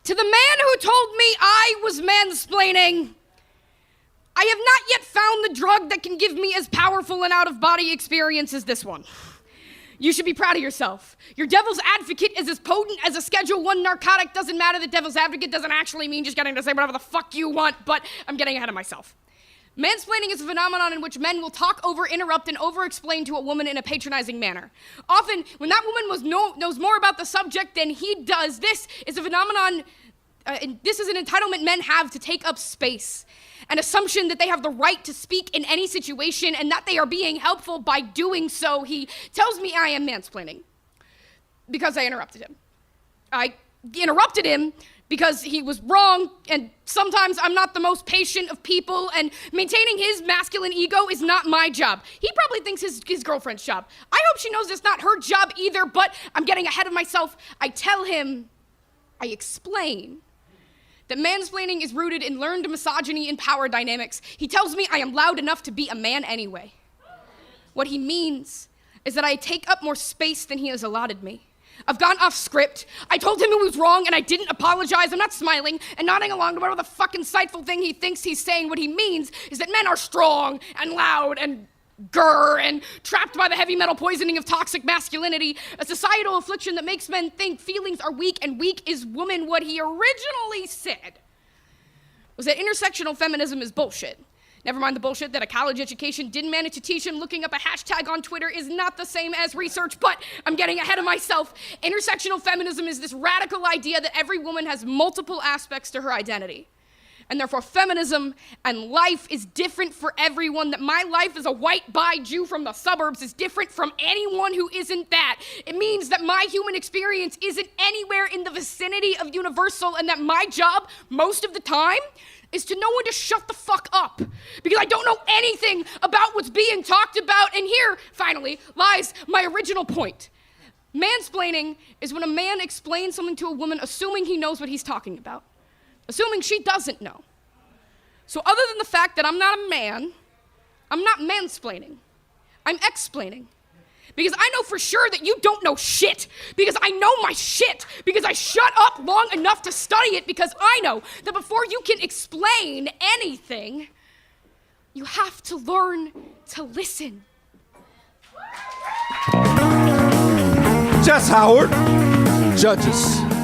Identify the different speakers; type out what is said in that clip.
Speaker 1: To the man who told me I was mansplaining, I have not yet found the drug that can give me as powerful an out-of-body experience as this one. You should be proud of yourself. Your devil's advocate is as potent as a Schedule I narcotic. Doesn't matter that devil's advocate doesn't actually mean just getting to say whatever the fuck you want, but I'm getting ahead of myself. Mansplaining is a phenomenon in which men will talk over, interrupt, and over-explain to a woman in a patronizing manner. Often, when that woman knows more about the subject than he does, this is a phenomenon, this is an entitlement men have to take up space. An assumption that they have the right to speak in any situation and that they are being helpful by doing so. He tells me I am mansplaining because I interrupted him. I interrupted him because he was wrong, and sometimes I'm not the most patient of people, and maintaining his masculine ego is not my job. He probably thinks his girlfriend's job. I hope she knows it's not her job either, but I'm getting ahead of myself. I tell him, I explain that mansplaining is rooted in learned misogyny and power dynamics. He tells me I am loud enough to be a man anyway. What he means is that I take up more space than he has allotted me. I've gone off script. I told him it was wrong and I didn't apologize. I'm not smiling and nodding along to whatever the fuck insightful thing he thinks he's saying. What he means is that men are strong and loud and grr and trapped by the heavy metal poisoning of toxic masculinity, a societal affliction that makes men think feelings are weak and weak is woman. What he originally said was that intersectional feminism is bullshit. Never mind the bullshit that a college education didn't manage to teach him. Looking up a hashtag on Twitter is not the same as research, but I'm getting ahead of myself. Intersectional feminism is this radical idea that every woman has multiple aspects to her identity. And therefore feminism and life is different for everyone, that my life as a white bi Jew from the suburbs is different from anyone who isn't that. It means that my human experience isn't anywhere in the vicinity of universal, and that my job, most of the time, is to know when to shut the fuck up. Because I don't know anything about what's being talked about, and here, finally, lies my original point. Mansplaining is when a man explains something to a woman assuming he knows what he's talking about. Assuming she doesn't know. So other than the fact that I'm not a man, I'm not mansplaining. I'm explaining. Because I know for sure that you don't know shit. Because I know my shit. Because I shut up long enough to study it. Because I know that before you can explain anything, you have to learn to listen.
Speaker 2: Jess Howard, judges.